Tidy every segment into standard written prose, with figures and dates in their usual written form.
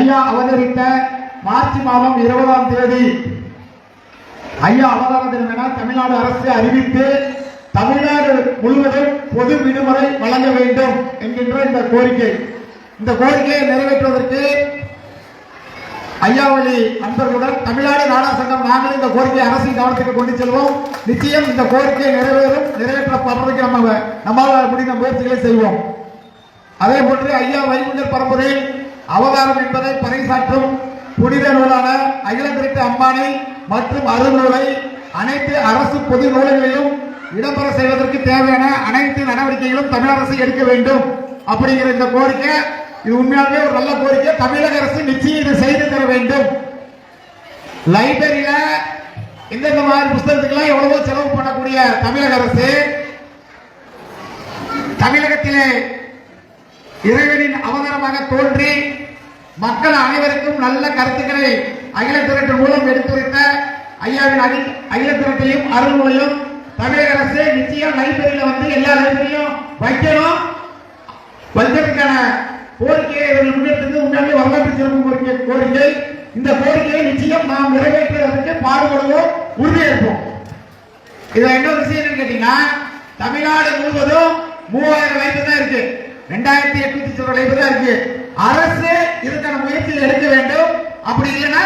ஐயா அவதரித்த மார்ச் மாதம் 20ஆம் தேதி ஐயா அவதார தினம் என தமிழ்நாடு அரசு அறிவித்து தமிழ்நாடு முழுவதும் பொது விடுமுறை வழங்க வேண்டும் என்கின்ற இந்த கோரிக்கையை நிறைவேற்றுவதற்கு ஐயாவளி அன்பர்களுடன் தமிழ்நாடு நாடார் சங்கம் நாங்கள் இந்த கோரிக்கையை அரசின் கவனத்துக்கு கொண்டு செல்வோம். நிச்சயம் இந்த கோரிக்கை நிறைவேற்றப்படுறதுக்கு நம்மால் முடிந்த முயற்சிகளை செய்வோம். அதே போன்று ஐயா வைகுண்டர் பரம்பரையில் அவதாரம் என்பதை பறைசாற்றும் புனித நூலான அகில திரட்டு அம்மானை மற்றும் அருநூலை அனைத்து அரசு பொது நூல்களிலும் இடம்பெற செய்வதற்கு தேவையான அனைத்து நடவடிக்கைகளும் தமிழக அரசு எடுக்க வேண்டும் அப்படிங்கிற இந்த கோரிக்கை இது உண்மையாகவே ஒரு நல்ல கோரிக்கை. தமிழக அரசு நிச்சயம் இது செய்து தர வேண்டும். லைப்ரரியில இந்த மாதிரி புத்தகத்துக்கெல்லாம் எவ்வளவோ செலவு பண்ணக்கூடிய தமிழக அரசு தமிழகத்திலே இறைவனின் அவதாரமாக தோன்றி மக்கள் அனைவருக்கும் நல்ல கருத்துக்களை அகில திரட்டு மூலம் எடுத்துரைத்த ஐயாவின் அகில திரட்டையும் அருள்மொழியும் தமிழக அரசு நிச்சயம் லைப்ரரியில எல்லா லைப்ரரியும் வைக்கணும். வைக்கிறதுக்கான கோரிக்கையை முன்னெடுத்து உண்மையாலே வரலாற்று சிறப்பு கோரிக்கை. இந்த கோரிக்கையை நிச்சயம் நாம் நிறைவேற்றுவதற்கு பாடுபடுவோம், உறுதியேற்போம். இதுல என்ன விஷயம் கேட்டீங்கன்னா, தமிழ்நாடு முழுவதும் 3000 லைப்ரரி தான் இருக்கு, 2800 லைப்ரரி தான் இருக்கு. அரசு இதுக்கான முயற்சியை எடுக்க வேண்டும். அப்படி இல்லைன்னா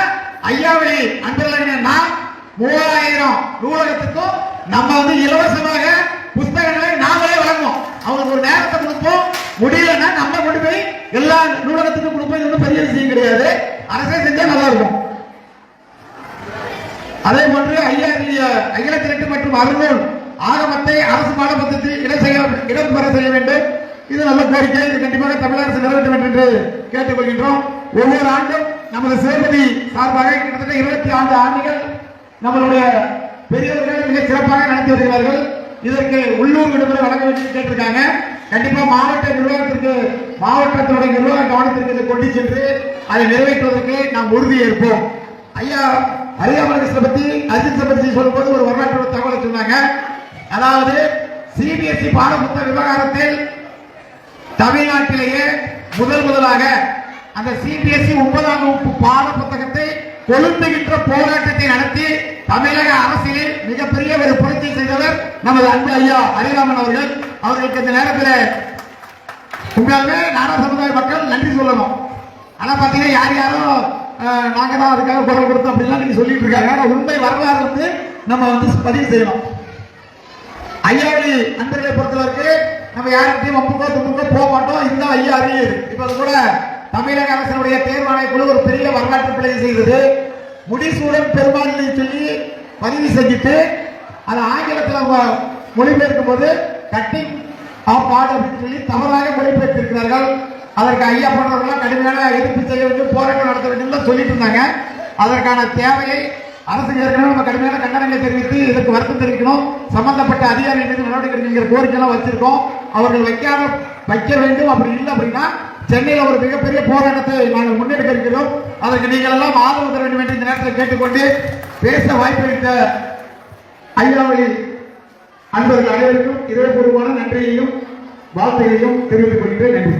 ஐயாவளி அன்பர்கள் 3000 நூலகத்துக்கும் நம்ம இலவசமாக புத்தகங்களை நாங்களே வழங்குவோம். அவங்களுக்கு ஒரு நேரத்தை கொடுப்போம். முடியலன்னா நம்ம கொண்டு போய் எல்லா நூலகத்துக்கும் கொடுப்போம். இது பெரிய விஷயம் கிடையாது. அரசே செஞ்சா நல்லா இருக்கும். அதே போன்று அகில திரட்டு மற்றும் அருநூல் ஆகமத்தை அரசு பாடப்புத்தகத்தில் இடம்பெற செய்ய வேண்டும். இது நல்ல கோரிக்கை. இது கண்டிப்பாக தமிழக அரசு நிறைவேற்ற வேண்டும் என்று கேட்டுக்கொள்கின்றோம். ஒவ்வொரு ஆண்டும் நமது சேவதி சார்பாக கிட்டத்தட்ட 25 ஆண்டுகள் நம்மளுடைய பெரியவர்கள் மிக சிறப்பாக நடத்தி வருகிறார்கள். இதற்கு உள்ளூர் விடுமுறை வழங்க வேண்டும் கேட்டிருக்காங்க. கண்டிப்பா மாவட்டத்தினுடைய நிர்வாக கவனத்திற்கு கொண்டு சென்று அதை நிறைவேற்றுவதற்கு நாம் உறுதியேற்போம். ஐயா அரியாமகிருஷ்ண பத்தி அஜித் பத்தி சொல்லும்போது ஒரு வரலாற்று தகவலை சொன்னாங்க. அதாவது சிபிஎஸ்இ பாடப்புத்தக விவகாரத்தில் தமிழ்நாட்டிலேயே முதலாக அந்த சிபிஎஸ்இ 9ஆம் வகுப்பு பாட புத்தகத்தை கொளுத்துகின்ற போராட்டத்தை நடத்தி தமிழக அரசியலில் மிகப்பெரிய ஒரு புரட்சி செய்தவர் நமது அன்பு ஐயா ஹரிராமன் அவர்கள். அவர்களுக்கு இந்த நேரத்தில் உண்மையாகவே நாடார் சமுதாய மக்கள் நன்றி சொல்லணும். ஆனா பாத்தீங்கன்னா யாரும் நாங்க தான் அதுக்காக குரல் கொடுத்தோம் அப்படின்லாம் நீங்க சொல்லிட்டு இருக்காங்க. ஆனா உண்மை வரலாறு நம்ம பதிவு செய்யணும். ஐயாவளி அன்பர்களை பொறுத்தவரைக்கு நம்ம யார்கிட்டையும் வம்புக்கோ போக மாட்டோம். இந்த ஐயா அறிஞர் இப்ப கூட தமிழக அரசினுடைய தேர்வாணைய குழு ஒரு பெரிய வரலாற்று பிழை செய்தது. முடிசூடன் பெரும்பான்மை சொல்லி பதிவு செஞ்சுட்டு அது ஆங்கிலத்தில் மொழிபெயர்க்கும் போது கட்டிங் ஆஃப் ஆர்டர் அப்படின்னு சொல்லி தவறாக மொழிபெயர்த்திருக்கிறார்கள். அதற்கு ஐயா போன்றவர்கள் கடுமையான எதிர்ப்பு செய்ய வேண்டும், போராட்டம் நடத்த வேண்டும் சொல்லிட்டு இருந்தாங்க. அதற்கான தேவையை அரசு ஏற்கனவே நம்ம கடுமையான கண்டனங்களை தெரிவித்து இதற்கு வருத்தம் தெரிவிக்கணும். சம்பந்தப்பட்ட அதிகாரிகள் மீது நடவடிக்கை எடுக்கிற கோரிக்கைலாம் வச்சிருக்கோம். அவர்கள் வைக்க வேண்டும். அப்படி இல்லை அப்படின்னா சென்னையில் ஒரு மிகப்பெரிய போராட்டத்தை நாங்கள் முன்னெடுக்க இருக்கிறோம். அதற்கு நீங்கள் எல்லாம் ஆதரவு தர வேண்டும் என்று இந்த நேரத்தில் கேட்டுக்கொண்டு பேச வாய்ப்பளித்த ஐயாவளி அன்பர்கள் அனைவருக்கும் இதயபூர்வமான நன்றியையும் வாழ்த்தையையும் தெரிவித்துக் கொள்கிறேன். நன்றி.